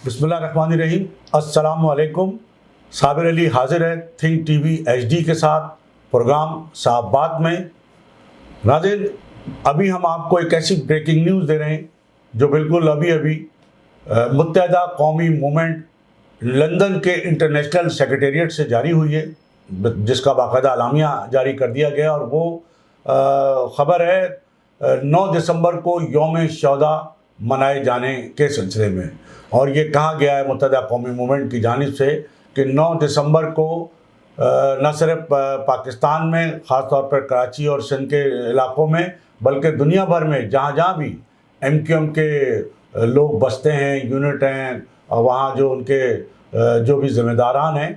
بسم اللہ الرحمن الرحیم۔ السلام علیکم۔ صابر علی حاضر ہے تھنک ٹی وی ایچ ڈی کے ساتھ پروگرام صاحب بات میں۔ ناظرین، ابھی ہم آپ کو ایک ایسی بریکنگ نیوز دے رہے ہیں جو بالکل ابھی متحدہ قومی موومنٹ لندن کے انٹرنیشنل سیکریٹریٹ سے جاری ہوئی ہے، جس کا باقاعدہ اعلامیہ جاری کر دیا گیا، اور وہ خبر ہے 9 دسمبر کو یوم شہداء منائے جانے کے سلسلے میں۔ اور یہ کہا گیا ہے متحدہ قومی موومنٹ کی جانب سے کہ 9 دسمبر کو نہ صرف پاکستان میں، خاص طور پر کراچی اور سندھ کے علاقوں میں، بلکہ دنیا بھر میں جہاں بھی ایم کیو ایم کے لوگ بستے ہیں، یونٹ ہیں، اور وہاں جو ان کے جو بھی ذمہ داران ہیں،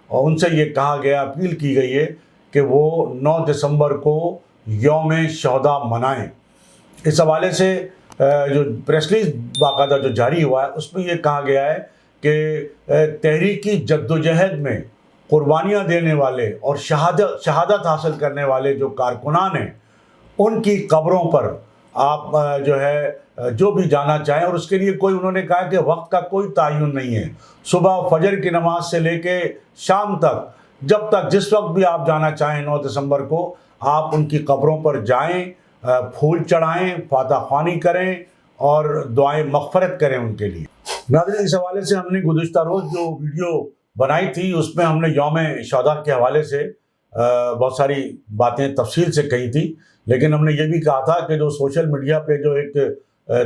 اور ان سے یہ کہا گیا، اپیل کی گئی ہے کہ وہ 9 دسمبر کو یوم شہداء منائیں۔ اس حوالے سے جو پریس ریلیز باقاعدہ جو جاری ہوا ہے، اس میں یہ کہا گیا ہے کہ تحریکی جدوجہد میں قربانیاں دینے والے اور شہادت حاصل کرنے والے جو کارکنان ہیں، ان کی قبروں پر آپ جو بھی جانا چاہیں، اور اس کے لیے کوئی، انہوں نے کہا کہ وقت کا کوئی تعین نہیں ہے، صبح فجر کی نماز سے لے کے شام تک، جب تک جس وقت بھی آپ جانا چاہیں 9 دسمبر کو، آپ ان کی قبروں پر جائیں، پھول چڑھائیں، فاتح خوانی کریں اور دعائیں مغفرت کریں ان کے لیے۔ ناظرین، اس حوالے سے ہم نے گزشتہ روز جو ویڈیو بنائی تھی، اس میں ہم نے یوم شہداء کے حوالے سے بہت ساری باتیں تفصیل سے کہی تھی، لیکن ہم نے یہ بھی کہا تھا کہ جو سوشل میڈیا پہ جو ایک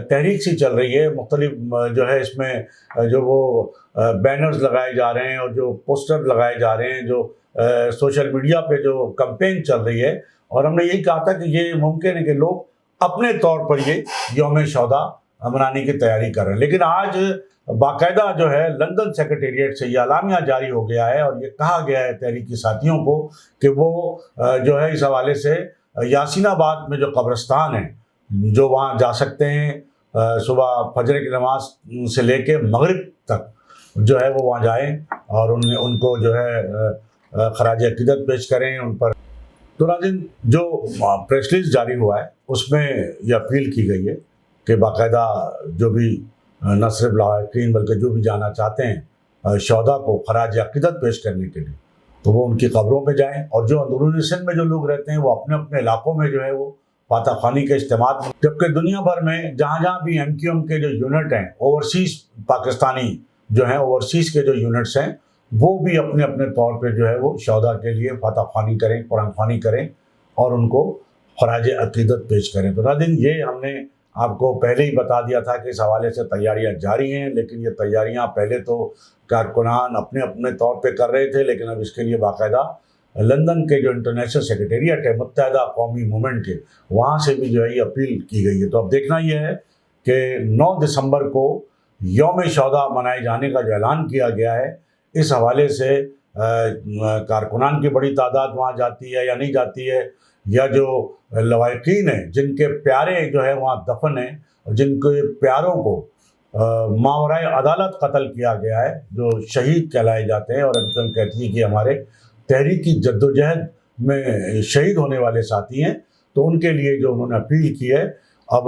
تحریک سی چل رہی ہے، مختلف اس میں جو وہ بینرز لگائے جا رہے ہیں اور جو پوسٹر لگائے جا رہے ہیں، جو سوشل میڈیا پہ جو کمپین چل رہی ہے، اور ہم نے یہی کہا تھا کہ یہ ممکن ہے کہ لوگ اپنے طور پر یہ یوم شہداء منانے کی تیاری کر رہے ہیں، لیکن آج باقاعدہ لندن سیکریٹریٹ سے یہ اعلامیہ جاری ہو گیا ہے، اور یہ کہا گیا ہے تحریکی ساتھیوں کو کہ وہ اس حوالے سے یاسین آباد میں جو قبرستان ہے، جو وہاں جا سکتے ہیں، صبح فجر کی نماز سے لے کے مغرب تک وہ وہاں جائیں اور ان کو خراج عقیدت پیش کریں ان پر۔ تو ناظرین، جو پریس ریلیز جاری ہوا ہے، اس میں یہ اپیل کی گئی ہے کہ باقاعدہ جو بھی نہ صرف لواحقین بلکہ جو بھی جانا چاہتے ہیں شہداء کو خراج عقیدت پیش کرنے کے لیے، تو وہ ان کی قبروں پہ جائیں، اور جو اندرونی سندھ میں جو لوگ رہتے ہیں، وہ اپنے اپنے علاقوں میں وہ فاتح خوانی کے اجتماعات میں، جبکہ دنیا بھر میں جہاں بھی ایم کیو ایم کے جو یونٹ ہیں، اوورسیز پاکستانی اوورسیز کے جو یونٹس ہیں، وہ بھی اپنے اپنے طور پہ وہ شہداء کے لیے فاتح خوانی کریں، قرآن خوانی کریں اور ان کو خراج عقیدت پیش کریں۔ تو ناظرین، یہ ہم نے آپ کو پہلے ہی بتا دیا تھا کہ اس حوالے سے تیاریاں جاری ہیں، لیکن یہ تیاریاں پہلے تو کارکنان اپنے اپنے طور پہ کر رہے تھے، لیکن اب اس کے لیے باقاعدہ لندن کے جو انٹرنیشنل سیکریٹریٹ ہے متحدہ قومی موومنٹ کے، وہاں سے بھی یہ اپیل کی گئی ہے۔ تو اب دیکھنا یہ ہے کہ 9 دسمبر کو یوم شہداء منائے جانے کا جو اعلان کیا گیا ہے، اس حوالے سے کارکنان کی بڑی تعداد وہاں جاتی ہے یا نہیں جاتی ہے، یا جو لواحقین ہیں جن کے پیارے وہاں دفن ہیں، جن کے پیاروں کو ماورائے عدالت قتل کیا گیا ہے، جو شہید کہلائے جاتے ہیں، اور ہم کہتی ہیں کہ ہمارے تحریکی جدوجہد میں شہید ہونے والے ساتھی ہیں، تو ان کے لیے جو انہوں نے اپیل کی ہے، اب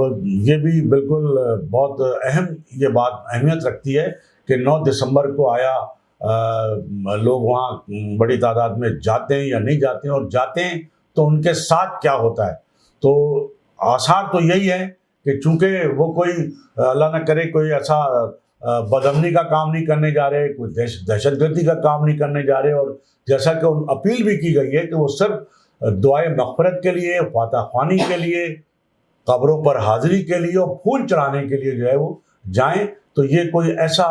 یہ بھی بالکل بہت اہم یہ بات اہمیت رکھتی ہے کہ 9 دسمبر کو آیا لوگ وہاں بڑی تعداد میں جاتے ہیں یا نہیں جاتے ہیں، اور جاتے ہیں تو ان کے ساتھ کیا ہوتا ہے۔ تو آثار تو یہی ہے کہ چونکہ وہ کوئی اللہ نہ کرے کوئی ایسا بدامنی کا کام نہیں کرنے جا رہے، کوئی دہشت گردی کا کام نہیں کرنے جا رہے، اور جیسا کہ اپیل بھی کی گئی ہے کہ وہ صرف دعائے مغفرت کے لیے، فاتح خوانی کے لیے، قبروں پر حاضری کے لیے اور پھول چڑھانے کے لیے وہ جائیں۔ تو یہ کوئی ایسا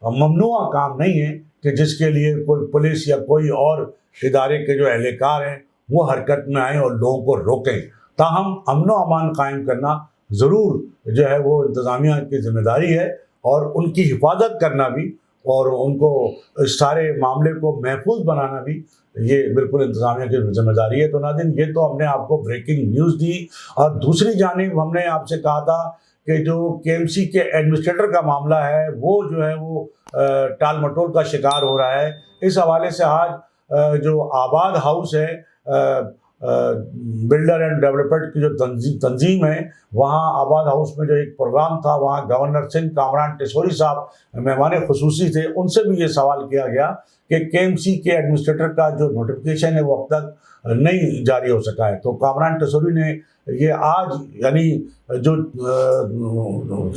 ممنوع کام نہیں ہے کہ جس کے لیے کوئی پولیس یا کوئی اور ادارے کے جو اہلکار ہیں وہ حرکت میں آئیں اور لوگوں کو روکیں۔ تاہم امن و امان قائم کرنا ضرور وہ انتظامیہ کی ذمہ داری ہے، اور ان کی حفاظت کرنا بھی، اور ان کو اس سارے معاملے کو محفوظ بنانا بھی، یہ بالکل انتظامیہ کی ذمہ داری ہے۔ تو ناظرین، یہ تو ہم نے آپ کو بریکنگ نیوز دی، اور دوسری جانب ہم نے آپ سے کہا تھا کہ جو کے ایم سی کے ایڈمنسٹریٹر کا معاملہ ہے، وہ وہ ٹال مٹول کا شکار ہو رہا ہے۔ اس حوالے سے آج جو آباد ہاؤس ہے بلڈر اینڈ ڈیولپمنٹ کی جو تنظیم ہے، وہاں آباد ہاؤس میں جو ایک پروگرام تھا، وہاں گورنر سنگھ کامران ٹیسوری صاحب مہمان خصوصی تھے، ان سے بھی یہ سوال کیا گیا کہ کے ایم سی کے ایڈمنسٹریٹر کا جو نوٹیفیکیشن ہے وہ اب تک نہیں جاری ہو سکا ہے۔ تو کامران ٹیسوری نے یہ آج یعنی جو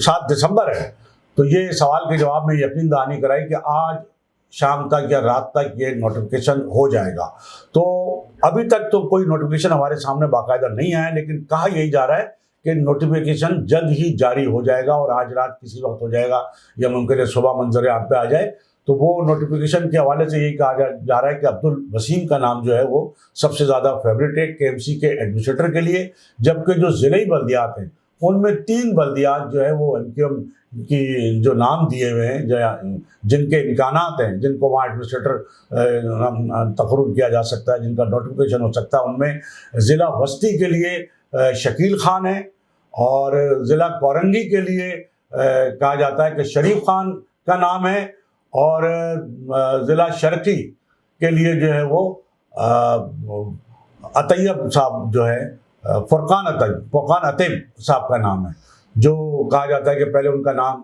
7 دسمبر ہے، تو یہ سوال کے جواب میں یقین دہانی کرائی کہ آج شام تک یا رات تک یہ نوٹیفیکیشن ہو جائے گا۔ تو ابھی تک تو کوئی نوٹیفیکیشن ہمارے سامنے باقاعدہ نہیں آیا، لیکن کہا یہی جا رہا ہے کہ نوٹیفیکیشن جلد ہی جاری ہو جائے گا، اور آج رات کسی وقت ہو جائے گا یا ممکن ہے صبح منظر عام پہ آ جائے۔ تو وہ نوٹیفیکیشن کے حوالے سے یہی کہا جا رہا ہے کہ عبدالوسیم کا نام جو ہے وہ سب سے زیادہ فیوریٹ ہے کے ایم سی کے ایڈمنسٹریٹر کے لیے، جبکہ جو ضلعی بلدیات ہیں ان میں 3 بلدیات جو ہے وہ ایم کیو ایم کی جو نام دیے ہوئے ہیں، جن کے امکانات ہیں، جن کو وہاں ایڈمنسٹریٹر تقرر کیا جا سکتا ہے، جن کا نوٹیفیکیشن ہو سکتا ہے، ان میں ضلع وسطی کے لیے شکیل خان ہے، اور ضلع کورنگی کے لیے کہا جاتا ہے کہ شریف خان کا نام ہے، اور ضلع شرقی کے لیے جو ہے وہ اطیب صاحب جو ہے فرقان عطیب صاحب کا نام ہے، جو کہا جاتا ہے کہ پہلے ان کا نام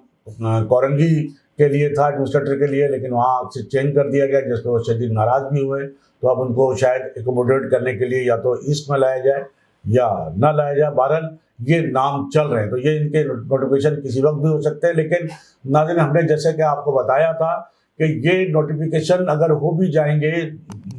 کورنگی کے لیے تھا ایڈمنسٹریٹر کے لیے، لیکن وہاں سے چینج کر دیا گیا، جس پہ وہ شدید ناراض بھی ہوئے، تو اب ان کو شاید ایکوموڈیٹ کرنے کے لیے یا تو ایسٹ میں لایا جائے یا نہ لایا جائے۔ بہرحال یہ نام چل رہے ہیں، تو یہ ان کے نوٹیفیکیشن کسی وقت بھی ہو سکتے ہیں۔ لیکن ناظرین، ہم نے جیسے کہ آپ کو بتایا تھا کہ یہ نوٹیفیکیشن اگر ہو بھی جائیں گے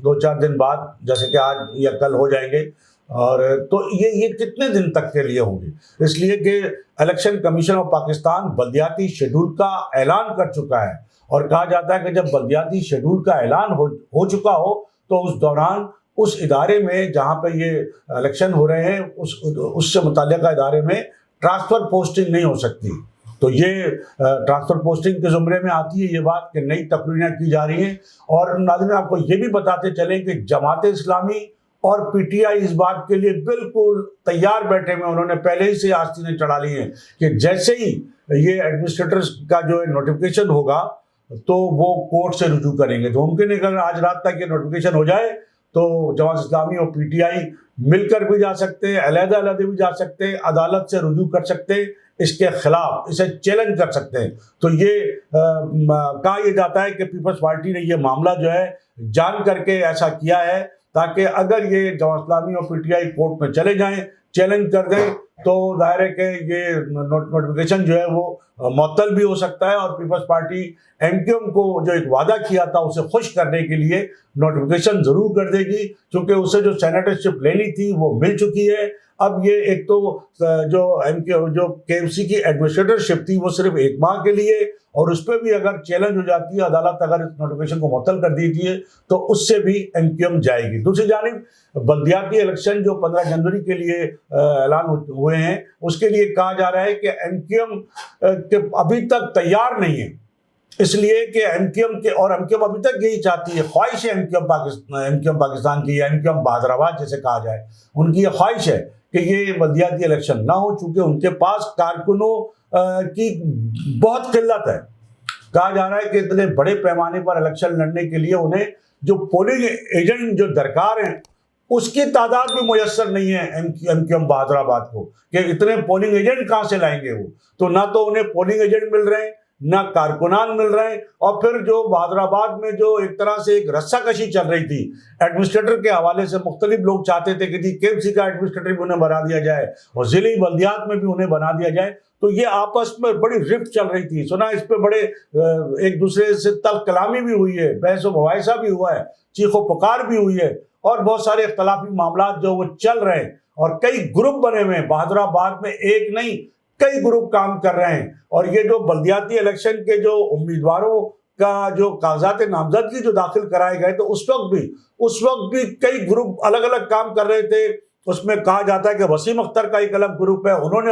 2-4 دن بعد، جیسے کہ آج یا کل ہو جائیں گے، اور تو یہ کتنے دن تک کے لیے ہوں گے؟ اس لیے کہ الیکشن کمیشن آف پاکستان بلدیاتی شیڈول کا اعلان کر چکا ہے، اور کہا جاتا ہے کہ جب بلدیاتی شیڈول کا اعلان ہو چکا ہو تو اس دوران اس ادارے میں جہاں پہ یہ الیکشن ہو رہے ہیں اس سے متعلقہ ادارے میں ٹرانسفر پوسٹنگ نہیں ہو سکتی۔ تو یہ ٹرانسفر پوسٹنگ کے زمرے میں آتی ہے یہ بات کہ نئی تقرریاں کی جا رہی ہیں۔ اور ناظرین، آپ کو یہ بھی بتاتے چلیں کہ جماعت اسلامی اور پی ٹی آئی اس بات کے لیے بالکل تیار بیٹھے ہوئے، انہوں نے پہلے ہی سے آستینیں چڑھا لی ہیں کہ جیسے ہی یہ ایڈمنسٹریٹرز کا جو نوٹیفیکیشن ہوگا تو وہ کورٹ سے رجوع کریں گے۔ تو ممکن ہے کہ اگر آج رات تک یہ نوٹیفیکیشن ہو جائے تو جماعت اسلامی اور پی ٹی آئی مل کر بھی جا سکتے ہیں، علیحدہ علیحدہ بھی جا سکتے ہیں، عدالت سے رجوع کر سکتے ہیں، اس کے خلاف اسے چیلنج کر سکتے ہیں۔ تو یہ کہا یہ جاتا ہے کہ پیپلز پارٹی نے یہ معاملہ جو ہے جان کر کے ایسا کیا ہے تاکہ اگر یہ جماعت اسلامی اور پی ٹی آئی کورٹ میں چلے جائیں، چیلنج کر دیں، تو ظاہر ہے کہ یہ نوٹیفیکیشن جو ہے وہ معطل بھی ہو سکتا ہے، اور پیپلز پارٹی ایم کیو ایم کو جو ایک وعدہ کیا تھا اسے خوش کرنے کے لیے نوٹیفیکیشن ضرور کر دے گی، کیونکہ اسے جو سینیٹرشپ لینی تھی وہ مل چکی ہے۔ اب یہ ایک تو جو کے ایم سی کی ایڈمنسٹریٹرشپ تھی وہ صرف 1 ماہ کے لیے، اور اس پہ بھی اگر چیلنج ہو جاتی ہے، عدالت اگر اس نوٹیفیکیشن کو معطل کر دیتی ہے تو اس سے بھی ایم کیو ایم جائے گی۔ دوسری جانب بلدیاتی الیکشن جو 15 جنوری کے لیے اعلان ہوئے ہیں، اس کے لیے کہا جا رہا ہے کہ ایم کیو ایم ابھی تک تیار نہیں ہے، اس لیے کہ ایم کیو ایم ابھی تک یہی چاہتی ہے، خواہش ہے ایم کیو ایم پاکستان کی، یا ایم کیو ایم بہادر آباد جیسے کہا جائے، ان کی یہ خواہش ہے کہ یہ بلدیاتی الیکشن نہ ہو، چونکہ ان کے پاس کارکنوں کی بہت قلت ہے۔ کہا جا رہا ہے کہ اتنے بڑے پیمانے پر الیکشن لڑنے کے لیے انہیں جو پولنگ ایجنٹ جو درکار ہیں اس کی تعداد بھی میسر نہیں ہے ایم کیو ایم بہادر آباد کو، کہ اتنے پولنگ ایجنٹ کہاں سے لائیں گے وہ؟ تو نہ تو انہیں پولنگ ایجنٹ مل رہے ہیں، نہ کارکنان مل رہے ہیں، اور پھر جو بہادر آباد میں جو ایک طرح سے ایک رسہ کشی چل رہی تھی ایڈمنسٹریٹر کے حوالے سے، مختلف لوگ چاہتے تھے کہ جی کے ایم سی کا ایڈمنسٹریٹر بھی انہیں بنا دیا جائے اور ضلعی بلدیات میں بھی انہیں بنا دیا جائے، تو یہ آپس میں بڑی رفت چل رہی تھی۔ سنا اس پہ بڑے ایک دوسرے سے تلخ کلامی بھی ہوئی ہے، بحث و مباحثہ بھی ہوا ہے، چیخ و پکار بھی ہوئی ہے، اور بہت سارے اختلافی معاملات جو وہ چل رہے ہیں، اور کئی گروپ بنے ہوئے ہیں بہادر آباد میں، ایک نہیں کئی گروپ کام کر رہے ہیں۔ اور یہ جو بلدیاتی الیکشن کے جو امیدواروں کا جو کاغذات نامزدگی جو داخل کرائے گئے تو اس وقت بھی کئی گروپ الگ الگ کام کر رہے تھے۔ اس میں کہا جاتا ہے کہ وسیم اختر کا ایک الگ گروپ ہے، انہوں نے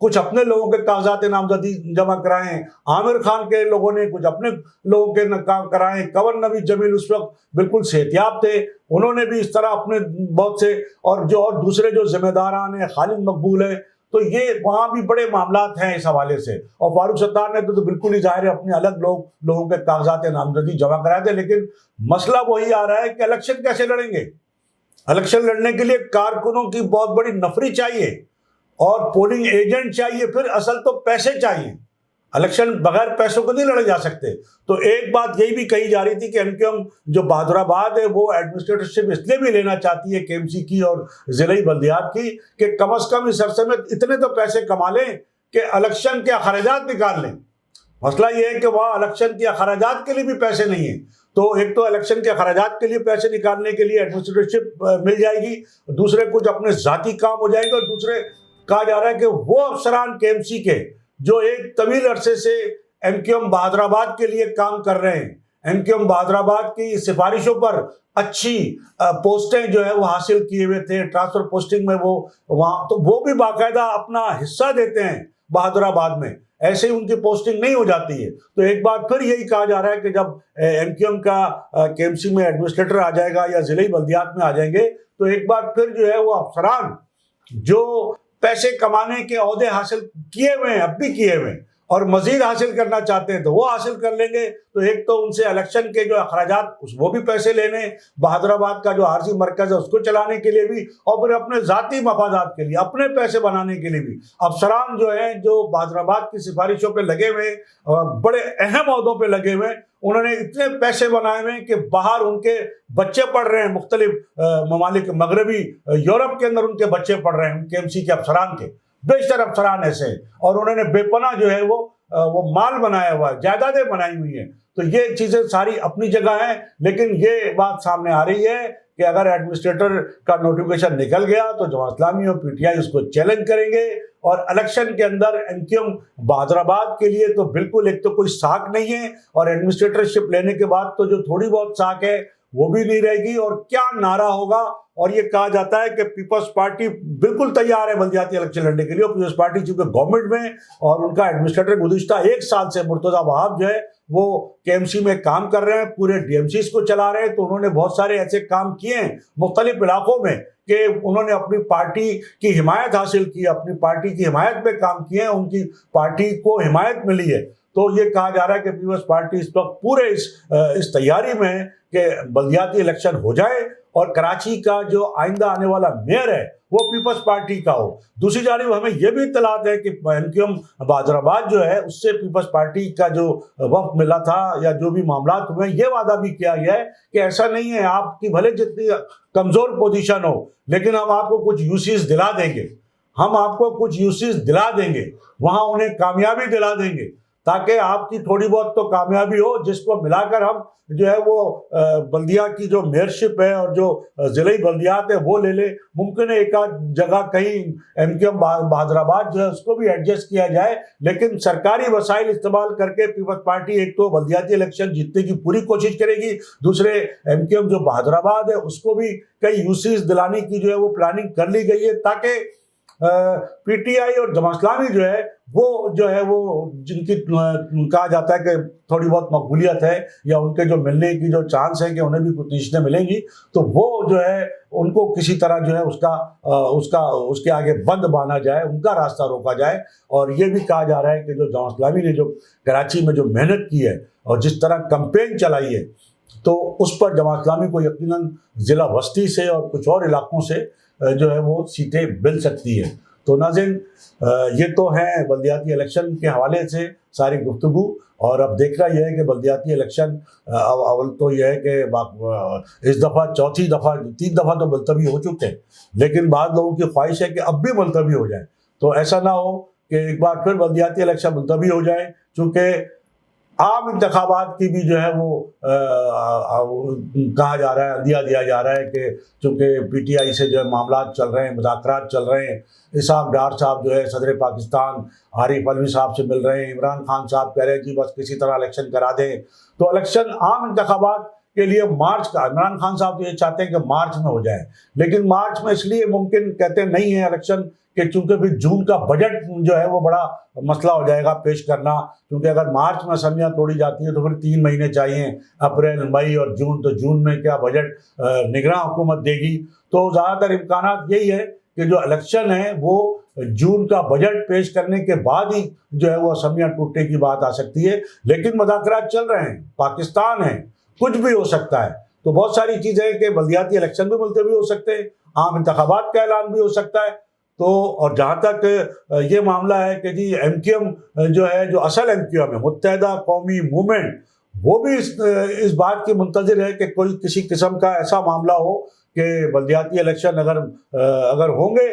کچھ اپنے لوگوں کے کاغذات نامزدگی جمع کرائے ہیں، عامر خان کے لوگوں نے کچھ اپنے لوگوں کے کام کرائے ہیں، کنور نبی جمیل اس وقت بالکل صحتیاب تھے، انہوں نے بھی اس طرح اپنے بہت سے، اور دوسرے جو ذمہ داران ہیں، خالد مقبول ہیں، تو یہ وہاں بھی بڑے معاملات ہیں اس حوالے سے۔ اور فاروق ستار نے تو بالکل ہی ظاہر ہے اپنے الگ لوگوں کے کاغذات نامزدگی جمع کرائے تھے، لیکن مسئلہ وہی آ رہا ہے کہ الیکشن کیسے لڑیں گے؟ الیکشن لڑنے کے لیے کارکنوں کی بہت بڑی نفری چاہیے اور پولنگ ایجنٹ چاہیے، پھر اصل تو پیسے چاہیے. الیکشن بغیر پیسوں کو نہیں لڑے جا سکتے. تو ایک بات یہی بھی کہی جا رہی تھی کہ ایم کیو ایم جو بہادر آباد ہے وہ ایڈمنسٹریٹرشپ اس لیے بھی لینا چاہتی ہے کے ایم سی کی اور ضلعی بلدیات کی کہ کم از کم اس عرصے میں اتنے تو پیسے کما لیں کہ الیکشن کے اخراجات نکال لیں. مسئلہ یہ ہے کہ وہاں الیکشن کے اخراجات کے لیے بھی پیسے نہیں ہیں. تو ایک تو الیکشن کے اخراجات کے لیے پیسے نکالنے کے لیے ایڈمنسٹریٹرشپ مل جائے گی، دوسرے کچھ اپنے ذاتی کام ہو جائیں گے، اور دوسرے کہا جا رہا ہے کہ وہ افسران کے ایم سی کے جو ایک طویل عرصے سے ایم کیو ایم بہادر آباد کے لیے کام کر رہے ہیں، ایم کیو ایم بہادر آباد کی سفارشوں پر اچھی پوسٹیں جو ہے وہ حاصل کیے ہوئے تھے، ٹرانسفر پوسٹنگ میں وہ وہاں، تو وہ بھی باقاعدہ اپنا حصہ دیتے ہیں بہادر آباد میں، ایسے ہی ان کی پوسٹنگ نہیں ہو جاتی ہے. تو ایک بات پھر یہی کہا جا رہا ہے کہ جب ایم کیو ایم کا کے ایم سی میں ایڈمنسٹریٹر آ جائے گا یا ضلعی بلدیات میں آ جائیں گے تو ایک بار پھر جو ہے وہ افسران جو پیسے کمانے کے عہدے حاصل کیے ہوئے ہیں، اب بھی کیے ہوئے ہیں، اور مزید حاصل کرنا چاہتے ہیں تو وہ حاصل کر لیں گے. تو ایک تو ان سے الیکشن کے جو اخراجات وہ بھی پیسے لینے، بہادر آباد کا جو عارضی مرکز ہے اس کو چلانے کے لیے بھی، اور پھر اپنے ذاتی مفادات کے لیے، اپنے پیسے بنانے کے لیے بھی. افسران جو ہیں جو بہادر آباد کی سفارشوں پہ لگے ہوئے، بڑے اہم عہدوں پہ لگے ہوئے، انہوں نے اتنے پیسے بنائے ہوئے کہ باہر ان کے بچے پڑھ رہے ہیں، مختلف ممالک مغربی یورپ کے اندر ان کے بچے پڑھ رہے ہیں، کے ایم سی کے افسران کے بیشتر افسران ایسے ہیں، اور انہوں نے بے پناہ جو ہے وہ مال بنایا ہوا ہے، جائیدادیں بنائی ہوئی ہیں. تو یہ چیزیں ساری اپنی جگہ ہیں، لیکن یہ بات سامنے آ رہی ہے کہ اگر ایڈمنسٹریٹر کا نوٹیفکیشن نکل گیا تو جماعت اسلامی اور پی ٹی آئی اس کو چیلنج کریں گے، اور الیکشن کے اندر ایم کیو ایم بہادر آباد کے لیے تو بالکل ایک تو کوئی ساکھ نہیں ہے، اور ایڈمنسٹریٹرشپ لینے کے بعد تو جو تھوڑی بہت ساکھ ہے وہ بھی نہیں رہے گی. اور کیا نعرہ ہوگا، اور یہ کہا جاتا ہے کہ پیپلز پارٹی بالکل تیار ہے بلدیاتی الیکشن لڑنے کے لیے. اور پیپلز پارٹی چونکہ گورنمنٹ میں اور ان کا ایڈمنسٹریٹر گزشتہ ایک سال سے مرتضیٰ وہاب جو ہے وہ کے ایم سی میں کام کر رہے ہیں، پورے ڈی ایم سیز کو چلا رہے ہیں. تو انہوں نے بہت سارے ایسے کام کیے ہیں مختلف علاقوں میں کہ انہوں نے اپنی پارٹی کی حمایت حاصل کی، اپنی پارٹی کی حمایت پہ کام کیے ہیں، ان کی پارٹی کو حمایت ملی ہے. تو یہ کہا جا رہا ہے کہ پیپلز پارٹی اس وقت پورے اس تیاری میں ہے کہ بلدیاتی الیکشن ہو جائے اور کراچی کا جو آئندہ آنے والا میئر ہے وہ پیپلز پارٹی کا ہو. دوسری جانب ہمیں یہ بھی اطلاعات ہے کہ ایم کیو ایم بہادر آباد جو ہے اس سے پیپلز پارٹی کا جو وفد ملا تھا یا جو بھی معاملات ہوئے، یہ وعدہ بھی کیا گیا ہے کہ ایسا نہیں ہے، آپ کی بھلے جتنی کمزور پوزیشن ہو لیکن ہم آپ کو کچھ یوسیز دلا دیں گے، ہم آپ کو کچھ یوسیز دلا دیں گے، وہاں انہیں کامیابی دلا دیں گے، تاکہ آپ کی تھوڑی بہت تو کامیابی ہو، جس کو ملا کر ہم جو ہے وہ بلدیہ کی جو میئرشپ ہے اور جو ضلعی بلدیات ہے وہ لے لے. ممکن ہے ایک آدھ جگہ کہیں ایم کیو ایم بہادر آباد جو ہے اس کو بھی ایڈجسٹ کیا جائے، لیکن سرکاری وسائل استعمال کر کے پیپلز پارٹی ایک تو بلدیاتی الیکشن جیتنے کی پوری کوشش کرے گی، دوسرے ایم کیو ایم جو بہادر آباد ہے اس کو بھی کئی یوسیز دلانے کی جو ہے وہ پلاننگ کر لی گئی ہے، تاکہ پی ٹی آئی اور جماعت اسلامی جو ہے وہ جن کی کہا جاتا ہے کہ تھوڑی بہت مقبولیت ہے یا ان کے جو ملنے کی جو چانس ہے کہ انہیں بھی کچھ نشستیں ملیں گی، تو وہ جو ہے ان کو کسی طرح جو ہے اس کے آگے بند باندھا جائے، ان کا راستہ روکا جائے. اور یہ بھی کہا جا رہا ہے کہ جو جماعت اسلامی نے جو کراچی میں جو محنت کی ہے اور جس طرح کمپین چلائی ہے، تو اس پر جماعت اسلامی کو یقیناً ضلع وسطی سے اور کچھ اور علاقوں سے جو ہے وہ سیٹیں مل سکتی ہیں. تو ناظرین، یہ تو ہیں بلدیاتی الیکشن کے حوالے سے ساری گفتگو. اور اب دیکھنا یہ ہے کہ بلدیاتی الیکشن اول تو یہ ہے کہ اس دفعہ چوتھی دفعہ 3 دفعہ تو ملتوی ہو چکے ہیں، لیکن بعض لوگوں کی خواہش ہے کہ اب بھی ملتوی ہو جائیں. تو ایسا نہ ہو کہ ایک بار پھر بلدیاتی الیکشن ملتوی ہو جائیں، چونکہ عام انتخابات کی بھی جو ہے وہ کہا جا رہا ہے، عندیہ دیا جا رہا ہے کہ چونکہ پی ٹی آئی سے جو ہے معاملات چل رہے ہیں، مذاکرات چل رہے ہیں، اسحاق ڈار صاحب جو ہے صدر پاکستان عارف علوی صاحب سے مل رہے ہیں، عمران خان صاحب کہہ رہے ہیں جی بس کسی طرح الیکشن کرا دیں. تو الیکشن عام انتخابات کے لیے مارچ کا، عمران خان صاحب تو یہ چاہتے ہیں کہ مارچ میں ہو جائے، لیکن مارچ میں اس لیے ممکن کہتے نہیں ہے الیکشن کہ چونکہ پھر جون کا بجٹ جو ہے وہ بڑا مسئلہ ہو جائے گا پیش کرنا، کیونکہ اگر مارچ میں اسمبلیاں توڑی جاتی ہیں تو پھر 3 مہینے چاہیے، اپریل، مئی اور جون. تو جون میں کیا بجٹ نگراں حکومت دے گی؟ تو زیادہ تر امکانات یہی ہے کہ جو الیکشن ہے وہ جون کا بجٹ پیش کرنے کے بعد ہی جو ہے وہ اسمبلیاں ٹوٹنے کی بات آ سکتی ہے. لیکن مذاکرات چل رہے ہیں، پاکستان ہے، کچھ بھی ہو سکتا ہے. تو بہت ساری چیزیں ہیں کہ بلدیاتی الیکشن بھی ملتوی ہو سکتے ہیں، عام انتخابات کا اعلان بھی ہو سکتا ہے۔ تو اور جہاں تک یہ معاملہ ہے کہ جی ایم کیو ایم جو ہے، جو اصل ایم کیو ایم ہے، متحدہ قومی موومنٹ، وہ بھی اس بات کی منتظر ہے کہ کوئی کسی قسم کا ایسا معاملہ ہو کہ بلدیاتی الیکشن اگر ہوں گے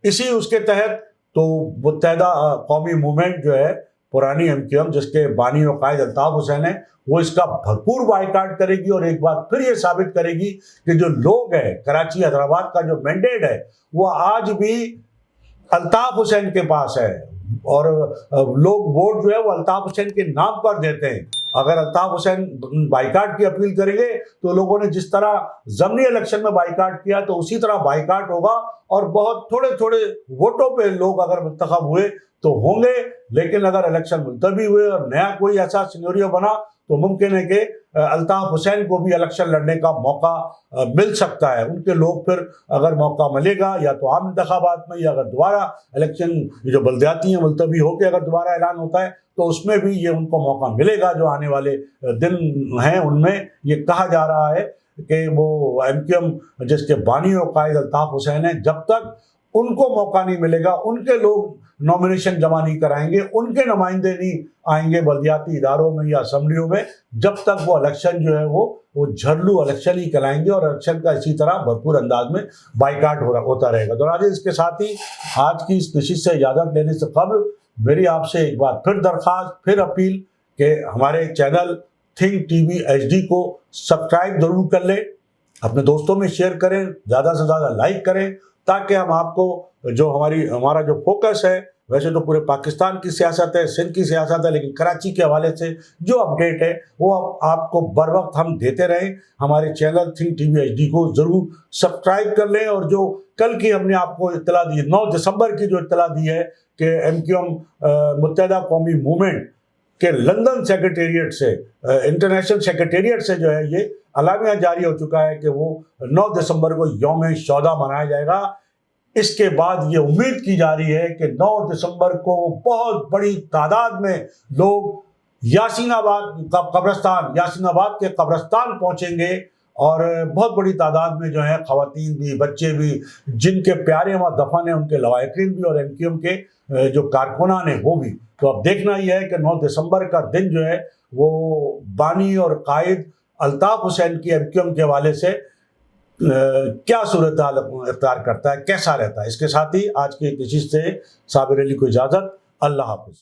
اس کے تحت، تو متحدہ قومی موومنٹ جو ہے، پرانی ایم کیو ایم جس کے بانی و قائد الطاف حسین ہیں، وہ اس کا بھرپور بائیکاٹ کرے گی، اور ایک بار پھر یہ ثابت کرے گی کہ جو لوگ ہیں، کراچی حیدرآباد کا جو مینڈیٹ ہے، وہ آج بھی الطاف حسین کے پاس ہے، اور لوگ ووٹ جو ہے وہ الطاف حسین کے نام پر دیتے ہیں۔ اگر الطاف حسین بائیکاٹ کی اپیل کریں گے تو لوگوں نے جس طرح ضمنی الیکشن میں بائیکاٹ کیا، تو اسی طرح بائیکاٹ ہوگا، اور بہت تھوڑے تھوڑے ووٹوں پہ لوگ اگر منتخب ہوئے تو ہوں گے، لیکن اگر الیکشن ملتوی ہوئے اور نیا کوئی ایسا سینیریو بنا تو ممکن ہے کہ الطاف حسین کو بھی الیکشن لڑنے کا موقع مل سکتا ہے۔ ان کے لوگ پھر اگر موقع ملے گا یا تو عام انتخابات میں، یا اگر دوبارہ الیکشن جو بلدیاتی ہیں ملتوی ہو کے اگر دوبارہ اعلان ہوتا ہے تو اس میں بھی یہ ان کو موقع ملے گا۔ جو آنے والے دن ہیں ان میں یہ کہا جا رہا ہے کہ وہ ایم کیو ایم جس کے بانی و قائد الطاف حسین ہیں، جب تک ان کو موقع نہیں ملے گا، ان کے لوگ نامینیشن جمع نہیں کرائیں گے، ان کے نمائندے نہیں آئیں گے بلدیاتی اداروں میں یا اسمبلیوں میں، جب تک وہ الیکشن جو ہے وہ جھرلو الیکشن ہی کرائیں گے، اور الیکشن کا اسی طرح بھرپور انداز میں بائیکاٹ ہوتا رہے گا۔ تو ناظرین، اس کے ساتھ ہی آج کی اس نشست سے اجازت لینے سے قبل میری آپ سے ایک بار پھر درخواست، پھر اپیل کہ ہمارے چینل تھنک ٹی وی ایچ ڈی کو سبسکرائب ضرور کر لیں، اپنے دوستوں میں شیئر کریں، زیادہ سے زیادہ لائک کریں، تاکہ ہم آپ کو جو ہمارا جو فوکس ہے، ویسے تو پورے پاکستان کی سیاست ہے، سندھ کی سیاست ہے، لیکن کراچی کے حوالے سے جو اپڈیٹ ہے وہ آپ کو بر وقت ہم دیتے رہیں۔ ہمارے چینل تھنک ٹی وی ایچ ڈی کو ضرور سبسکرائب کر لیں، اور جو کل کی ہم نے آپ کو اطلاع دی، 9 دسمبر کی جو اطلاع دی ہے کہ ایم کیو ایم متحدہ قومی موومنٹ کے لندن سیکریٹریٹ سے، انٹرنیشنل سیکریٹریٹ سے جو ہے یہ اعلامیہ جاری ہو چکا ہے کہ وہ 9 دسمبر کو یوم شہداء منایا جائے گا۔ اس کے بعد یہ امید کی جا رہی ہے کہ 9 دسمبر کو بہت بڑی تعداد میں لوگ یاسین آباد کے قبرستان پہنچیں گے، اور بہت بڑی تعداد میں جو ہے خواتین بھی، بچے بھی، جن کے پیارے وہاں دفن ہیں، ان کے لواحقین بھی، اور ایم کیو ایم کے جو کارکنان ہیں وہ بھی۔ تو اب دیکھنا یہ ہے کہ 9 دسمبر کا دن جو ہے وہ بانی اور قائد الطاف حسین کی ایم کیو ایم کے حوالے سے کیا صورتحال اختیار کرتا ہے، کیسا رہتا ہے۔ اس کے ساتھ ہی آج کی نشست سے صابر علی کو اجازت، اللہ حافظ۔